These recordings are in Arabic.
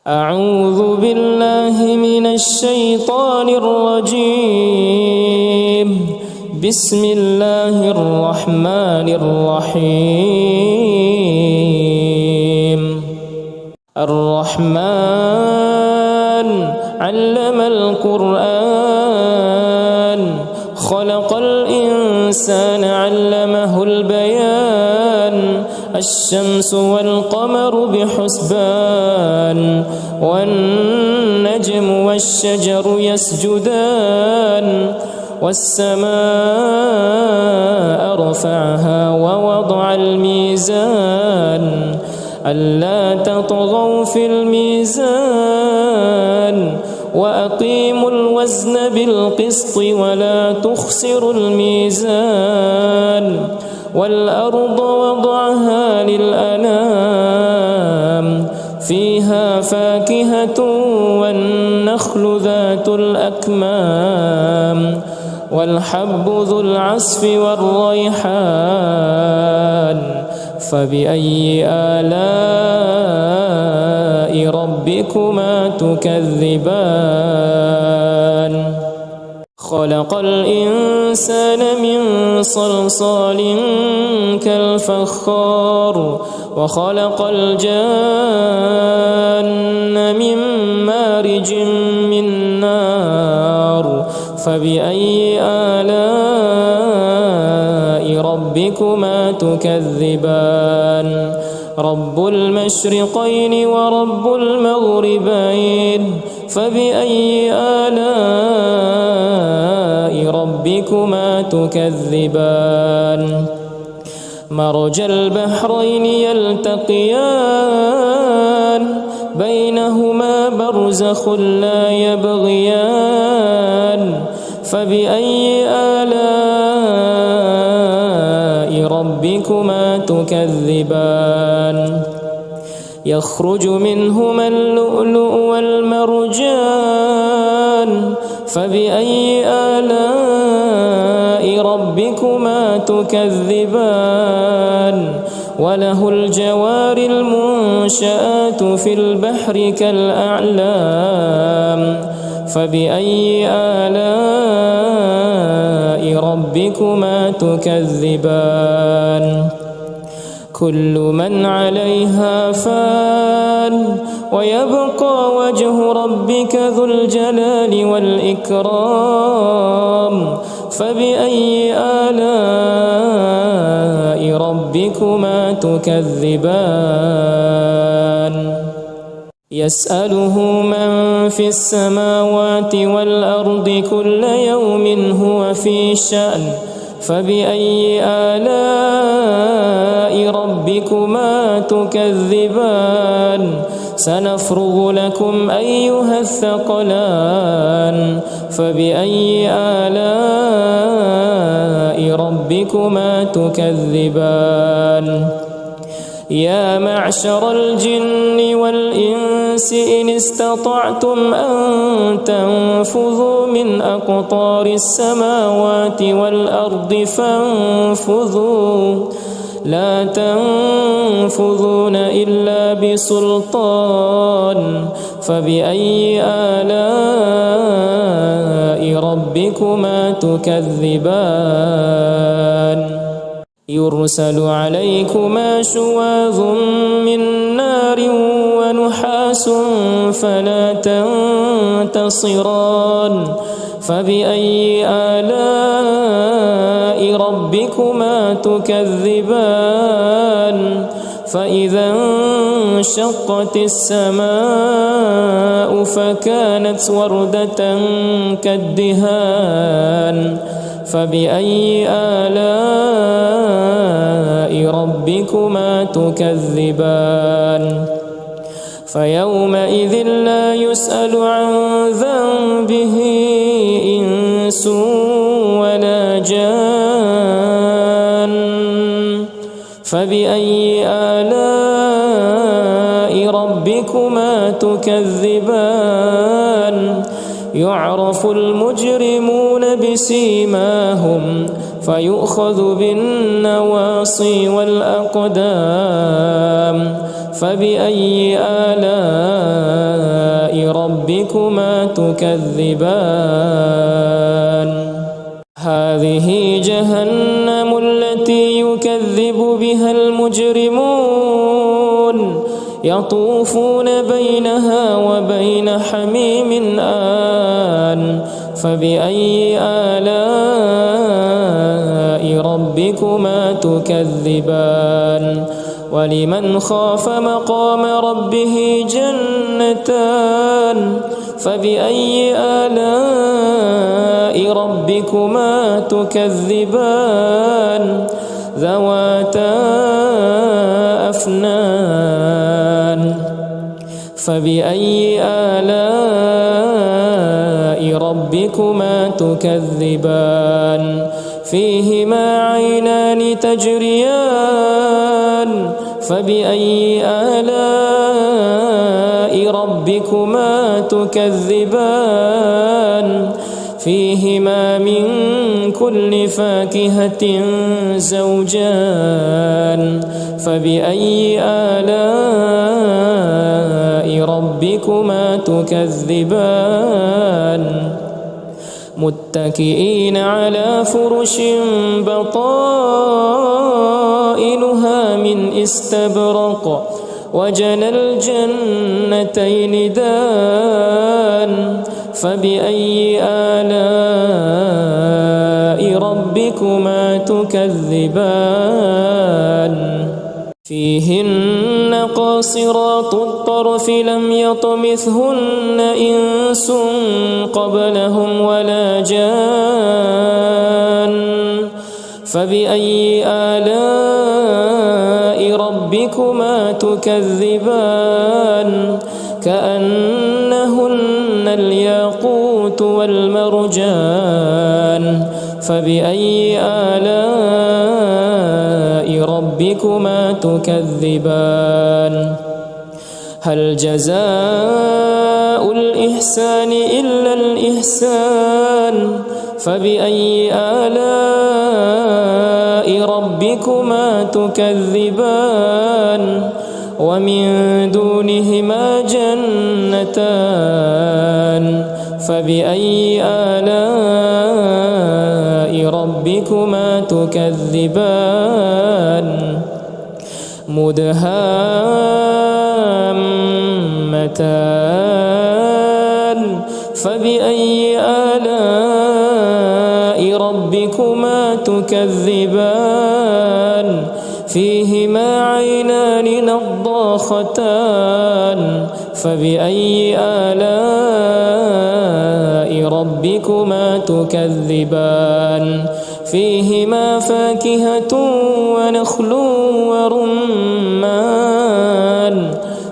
أعوذ بالله من الشيطان الرجيم. بسم الله الرحمن الرحيم. الرحمن علم القرآن خلق الإنسان علمه البيان. الشمس والقمر بحسبان والنجم والشجر يسجدان والسماء رفعها ووضع الميزان ألا تطغوا في الميزان وأقيموا الوزن بالقسط ولا تخسروا الميزان والأرض وضعها للأنام فيها فاكهة والنخل ذات الأكمام والحب ذو العصف والريحان فبأي آلاء ربكما تكذبان خلق الإنسان من صلصال كالفخار وخلق الجان من مارج من نار فبأي آلاء ربكما تكذبان رب المشرقين ورب المغربين فبأي آلاء ربكما تكذبان مرج البحرين يلتقيان بينهما برزخ لا يبغيان فبأي آلاء ربكما تكذبان يخرج منهما اللؤلؤ والمرجان فبأي آلاء ربكما تكذبان وله الجوار المنشآت في البحر كالأعلام فبأي آلاء ربكما تكذبان كل من عليها فان ويبقى وجه ربك ذو الجلال والإكرام فبأي آلاء ربكما تكذبان يسأله من في السماوات والأرض كل يوم هو في شأن فبأي آلاء ربكما تكذبان سنفرغ لكم أيها الثقلان فبأي آلاء ربكما تكذبان يا معشر الجن والإنس إن استطعتم أن تنفذوا من أقطار السماوات والأرض فانفذوا لا تنفذون إلا بسلطان فبأي آلاء ربكما تكذبان يرسل عليكما شواظ من نار ونحاس فلا تنتصران فبأي آلاء ربكما تكذبان فإذا انشقت السماء فكانت وردة كالدهان فبأي آلاء ربكما تكذبان فيومئذ لا يسأل عن ذنبه إنس ولا جان فبأي آلاء ربكما تكذبان يعرف المجرمون بسيماهم فيؤخذ بالنواصي والأقدام فبأي آلاء ربكما تكذبان هذه جهنم التي يكذب بها المجرمون يطوفون بينها وبين حميم آن فبأي آلاء ربكما تكذبان ولمن خاف مقام ربه جنتان فبأي آلاء ربكما تكذبان ذواتا أفنان فبأي آلاء ربكما تكذبان فيهما عينان تجريان فبأي آلاء ربكما تكذبان فيهما من كل فاكهة زوجان فبأي آلاء ربكما تكذبان متكئين على فرش بطائنها من استبرق وجنى الجنتين دان فبأي آلاء ربكما تكذبان فيهن قاصرات الطرف لم يطمثهن إنس قبلهم ولا جان فبأي آلاء ربكما تكذبان كأنهن الياقوت والمرجان فبأي آلاء ربكما تكذبان هل جزاء الإحسان إلا الإحسان فبأي آلاء ربكما تكذبان ومن دونهما جنتان فبأي آلاء ربكما تكذبان مدهامتان فبأي آلاء ربكما تكذبان فيهما عينان نضاختان فبأي آلاء ربكما تكذبان فيهما فاكهة ونخل ورمان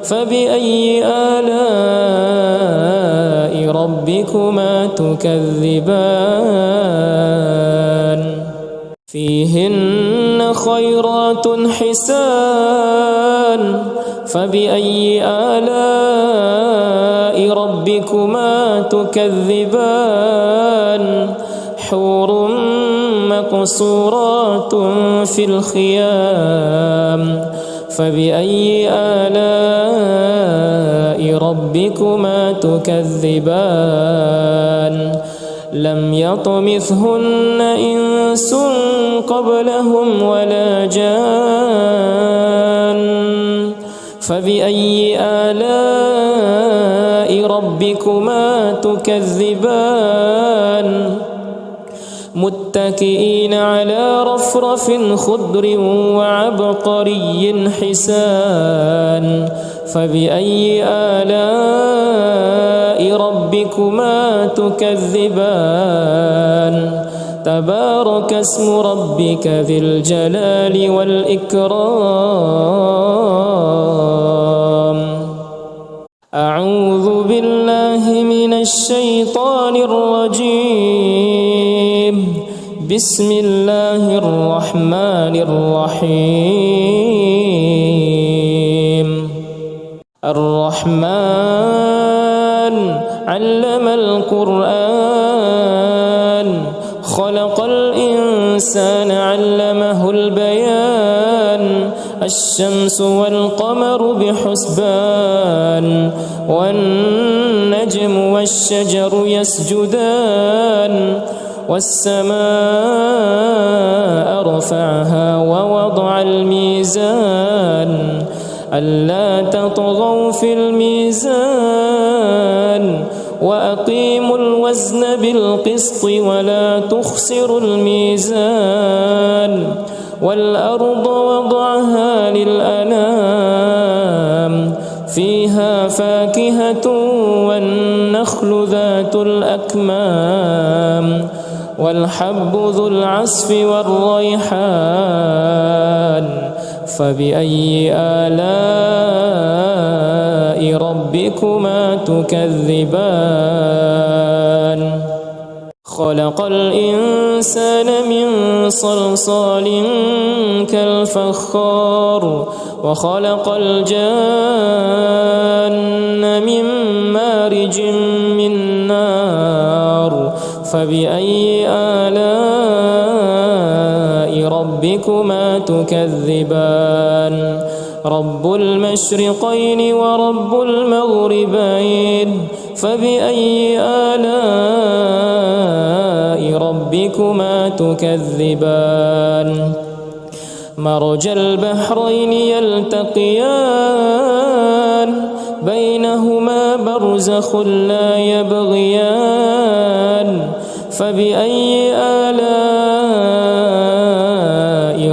فبأي آلاء ربكما تكذبان فيهن خيرات حسان فبأي آلاء ربكما تكذبان حور مقصورات في الخيام فبأي آلاء ربكما تكذبان لم يطمثهن إنس قبلهم ولا جان فبأي آلاء ربكما تكذبان متكئين على رفرف خضر وعبقري حسان فبأي آلاء ربكما تكذبان تبارك اسم ربك ذي الجلال والإكرام أعوذ بالله من الشيطان الرجيم بسم الله الرحمن الرحيم الرحمن علم القرآن خلق الإنسان علمه البيان الشمس والقمر بحسبان والنجم والشجر يسجدان والسماء رفعها ووضع الميزان ألا تطغوا في الميزان وأقيموا الوزن بالقسط ولا تخسروا الميزان والأرض وضعها للأنام فيها فاكهة والنخل ذات الأكمام والحب ذو العصف والريحان فبأي آلاء ربكما تكذبان خلق الإنسان من صلصال كالفخار وخلق الجان من مارج من نار فبأي آلاء ربكما تكذبان رب المشرقين ورب المغربين فبأي آلاء ربكما تكذبان مرج البحرين يلتقيان بينهما برزخ لا يبغيان فبأي آلاء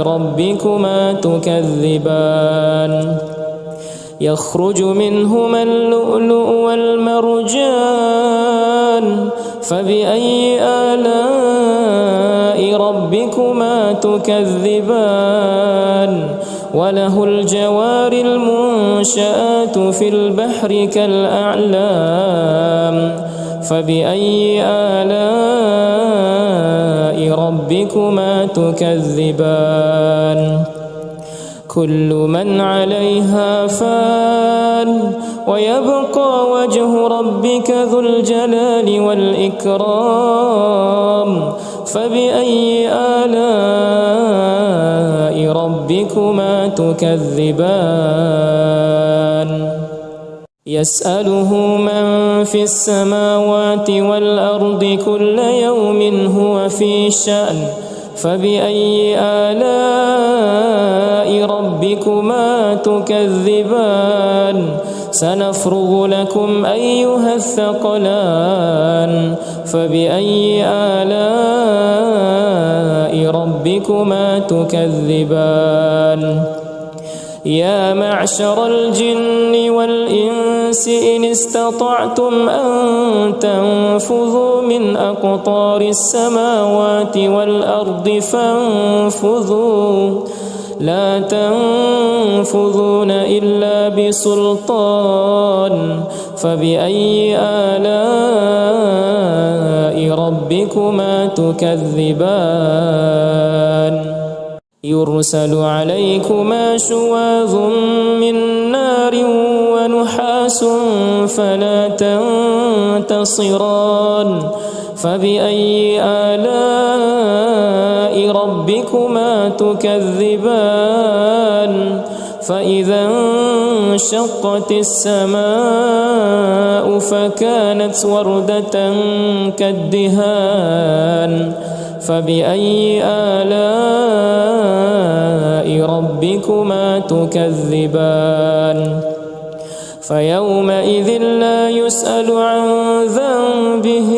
ربكما تكذبان يخرج منهما اللؤلؤ والمرجان فبأي آلاء ربكما تكذبان وله الجوار المنشآت في البحر كالأعلام فبأي آلاء ربكما تكذبان كل من عليها فان ويبقى وجه ربك ذو الجلال والإكرام فبأي آلاء ربكما تكذبان يسأله من في السماوات والأرض كل يوم هو في شأن فبأي آلاء ربكما تكذبان سنفرغ لكم أيها الثقلان فبأي آلاء ربكما تكذبان يا معشر الجن والإنس إن استطعتم أن تنفذوا من أقطار السماوات والأرض فانفذوا لا تنفذون إلا بسلطان فبأي آلاء ربكما تكذبان يرسل عليكما شواظ من نار ونحاس فلا تنتصران فبأي آلاء ربكما تكذبان فإذا انشقت السماء فكانت وردة كالدهان فبأي آلاء ربكما تكذبان فيومئذ لا يسأل عن ذنبه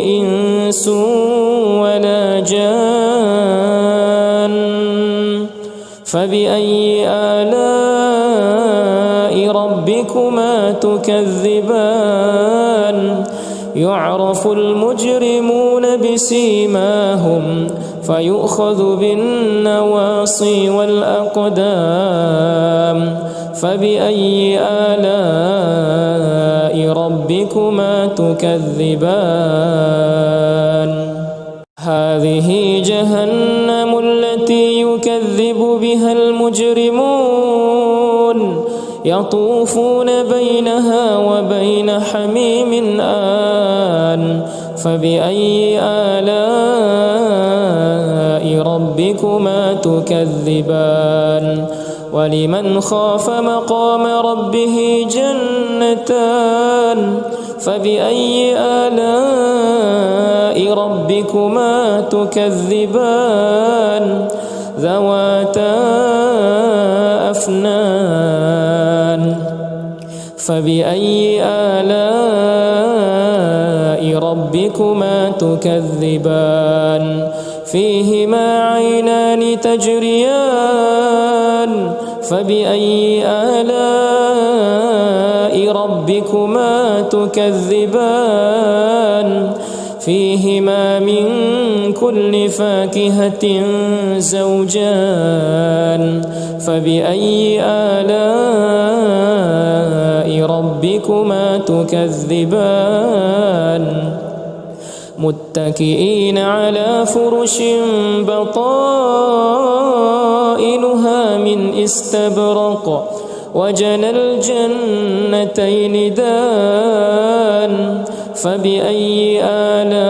إنس ولا جان فبأي آلاء ربكما تكذبان يعرف المجرمون بسيماهم فيؤخذ بالنواصي والأقدام فبأي آلاء ربكما تكذبان هذه جهنم التي يكذب بها المجرمون يطوفون بينها وبين حميم آن فبأي آلاء ربكما تكذبان ولمن خاف مقام ربه جنتان فبأي آلاء ربكما تكذبان ذواتا أفنان فبأي آلاء ربكما تكذبان فيهما عينان تجريان فبأي آلاء ربكما تكذبان فيهما من كل فاكهة زوجان فبأي آلاء ربكما تكذبان متكئين على فرش بطائنها من استبرق وجنى الجنتين دان فبأي آلاء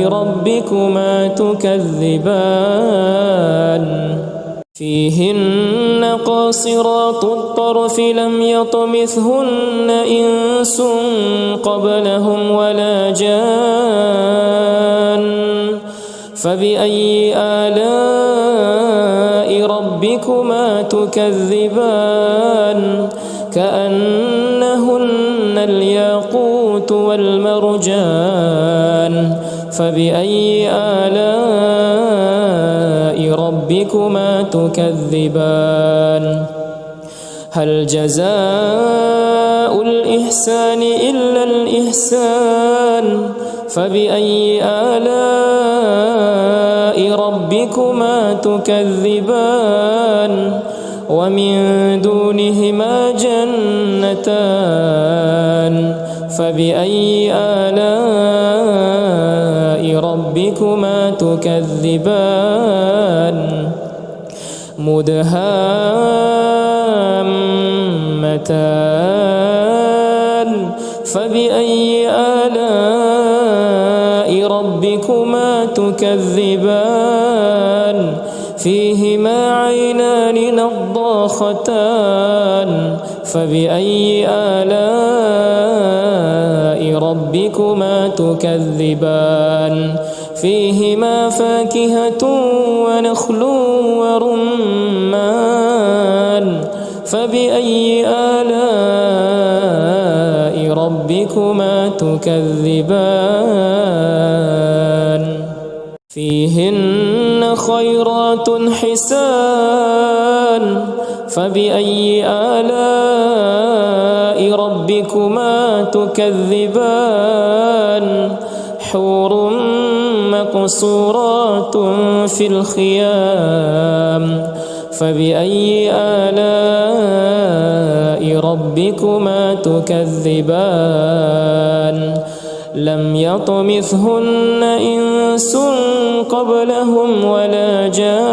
ربكما تكذبان فيهن قاصرات الطرف لم يطمثهن إنس قبلهم ولا جان فبأي آلاء ربكما تكذبان كأنهن الياقوت والمرجان فبأي آلاء ربكما تكذبان هل جزاء الإحسان إلا الإحسان فبأي آلاء ربكما تكذبان ومن دونهما جنتان فبأي آلاء ربكما تكذبان مدهامتان فبأي آلاء ربكما تكذبان فيهما عينان نضاختان فبأي آلاء ربكما تكذبان فيهما فاكهة ونخل ورمان فبأي آلاء ربكما تكذبان فيهن خيرات حسان فبأي آلاء ربكما تكذبان حور مقصورات في الخيام فبأي آلاء ربكما تكذبان لم يطمثهن إنس قبلهم ولا جان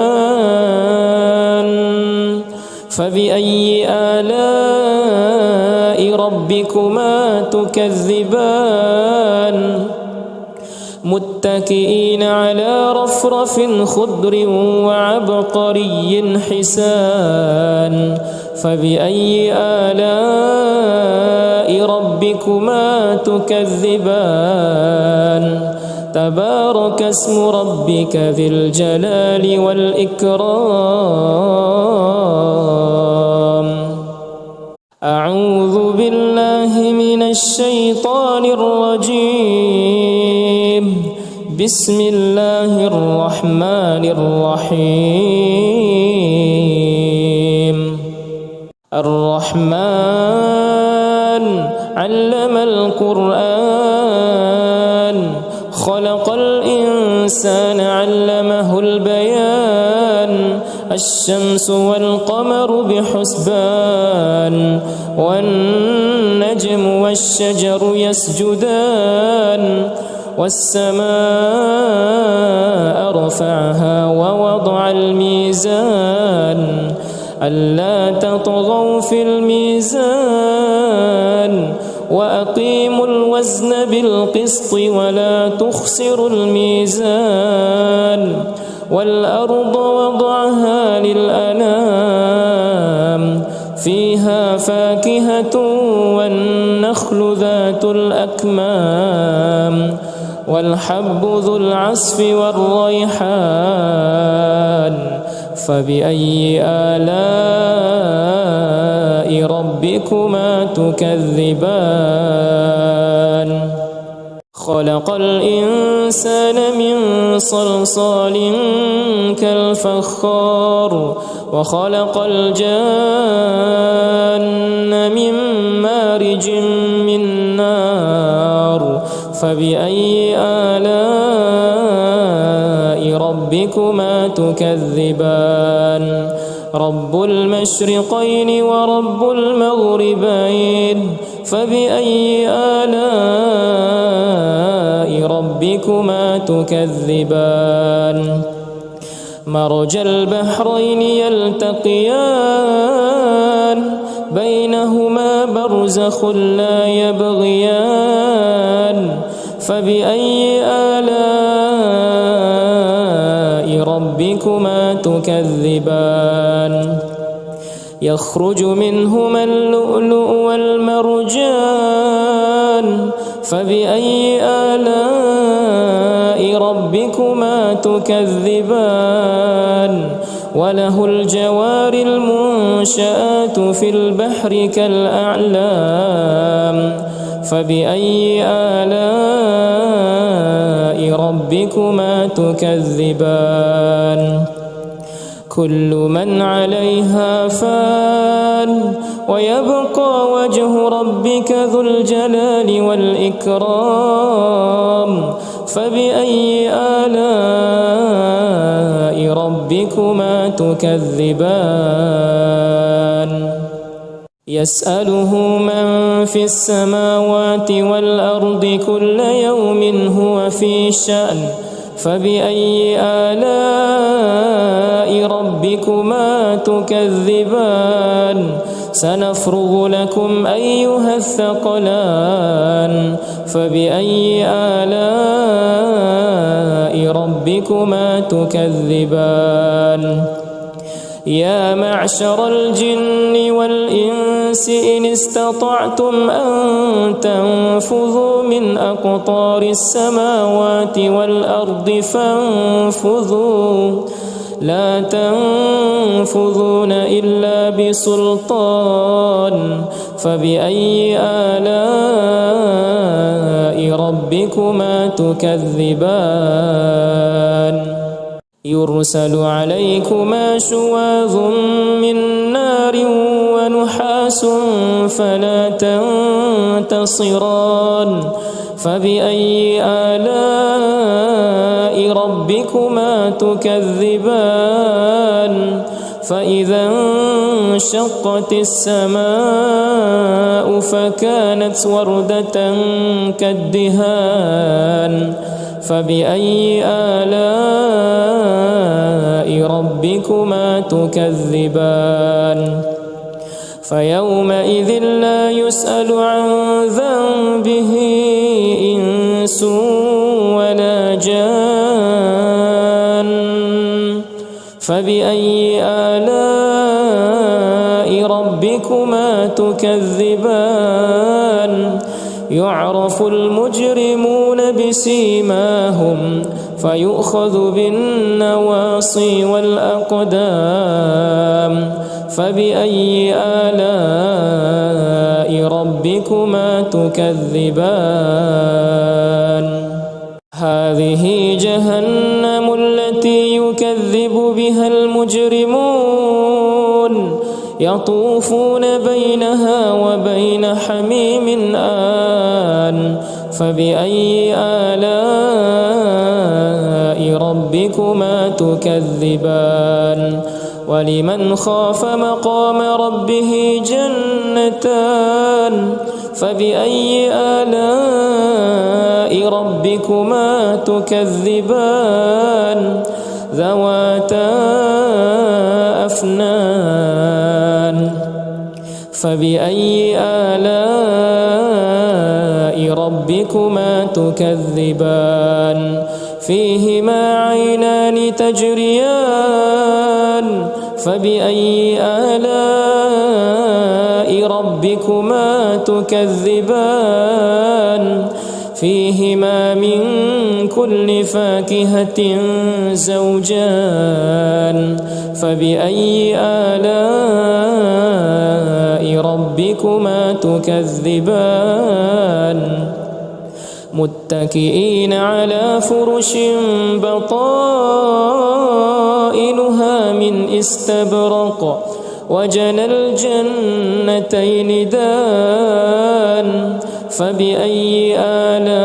فبأي آلاء ربكما تكذبان متكئين على رفرف خضر وعبقري حسان فبأي آلاء ربكما تكذبان تبارك اسم ربك ذي الجلال والإكرام أعوذ بالله من الشيطان الرجيم بسم الله الرحمن الرحيم الرحمن علم القرآن خلق الإنسان علمه البيان الشمس والقمر بحسبان والنجم والشجر يسجدان والسماء رفعها ووضع الميزان ألا تطغوا في الميزان وأقيموا الوزن بالقسط ولا تخسروا الميزان والأرض وضعها للأنام أكمامة والنخل ذات الأكمام والحب ذو العصف والريحان فبأي آلاء ربكما تكذبان خلق الإنسان من صلصال كالفخار وخلق الجان من مارج من نار فبأي آلاء ربكما تكذبان رب المشرقين ورب المغربين فبأي آلاء ربكما تكذبان مرج البحرين يلتقيان بينهما برزخ لا يبغيان فبأي آلاء ربكما تكذبان يخرج منهما اللؤلؤ والمرجان فبأي آلاء ربكما تكذبان وله الجوار المنشآت في البحر كالأعلام فبأي آلاء ربكما تكذبان كل من عليها فان ويبقى وجه ربك ذو الجلال والإكرام فبأي آلاء ربكما تكذبان يسأله من في السماوات والأرض كل يوم هو في شأن فبأي آلاء ربكما تكذبان سنفرغ لكم أيها الثقلان فبأي آلاء ربكما تكذبان يا معشر الجن والإنس إن استطعتم أن تنفذوا من أقطار السماوات والأرض فانفذوا لا تنفذون إلا بسلطان فبأي آلاء ربكما تكذبان يرسل عليكما شواظ من نار ونحاس فلا تنتصران فبأي آلاء ربكما تكذبان فإذا انشقت السماء فكانت وردة كالدهان فبأي آلاء ربكما تكذبان فيومئذ لا يسأل عن ذنبه إنس ولا جان فبأي آلاء ربكما تكذبان يعرف المجرمون بسيماهم فيؤخذ بالنواصي والأقدام فبأي آلاء ربكما تكذبان هذه جهنم التي يكذب بها المجرمون يطوفون بينها وبين حميم آن فبأي آلاء ربكما تكذبان ولمن خاف مقام ربه جنتان فبأي آلاء ربكما تكذبان ذواتا أفنان فبأي آلاء ربكما تكذبان فيهما عينان تجريان فبأي آلاء ربكما ربكما تكذبان فيهما من كل فاكهة زوجان فبأي آلاء ربكما تكذبان متكئين على فرش بطائنها من استبرق وجنى الجنتين دان فبأي آلاء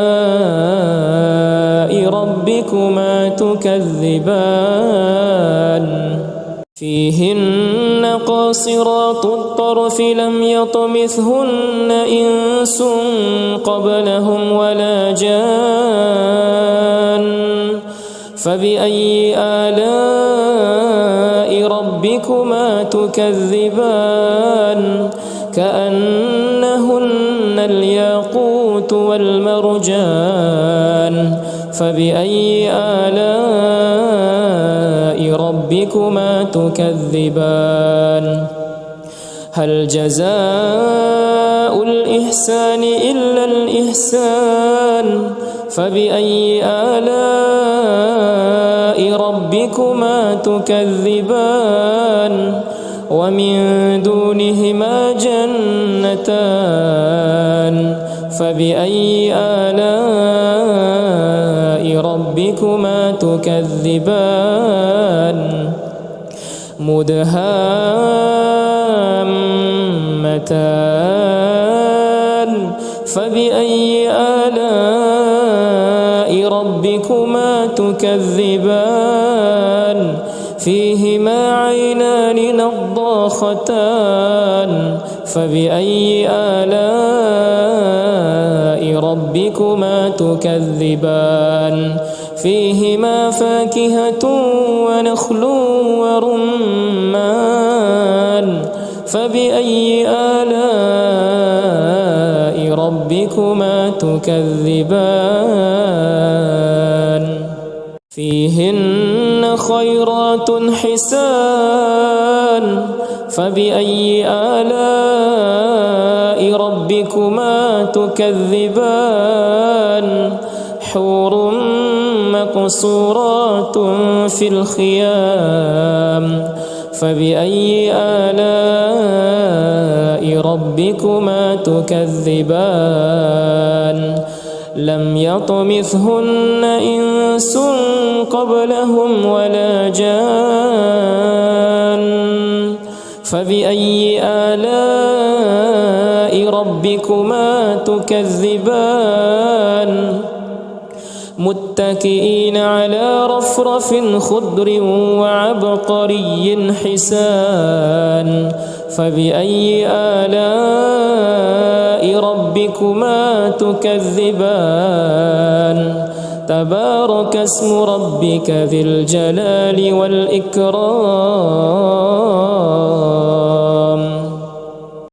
ربكما تكذبان فيهن قاصرات الطرف لم يطمثهن إنس قبلهم ولا جان فبأي آلاء ربكما تكذبان كأنهن الياقوت والمرجان فبأي آلاء ربكما تكذبان هل جزاء الإحسان إلا الإحسان فبأي آلاء ربكما تكذبان ومن دونهما جنتان فبأي آلاء ربكما تكذبان مدهامتان فبأي آلاء ربكما تكذبان فيهما عينان نضاختان فبأي آلاء ربكما تكذبان فيهما فاكهة ونخل ورمان فبأي آلاء ربكما تكذبان فيهن خيرات حسان فبأي آلاء ربكما تكذبان حور مقصورات في الخيام فبأي آلاء ربكما تكذبان لم يطمثهن إنس قبلهم ولا جان فبأي آلاء ربكما تكذبان متكئين على رفرف خضر وعبقري حسان فبأي آلاء ربكما تكذبان تبارك اسم ربك ذي الجلال والإكرام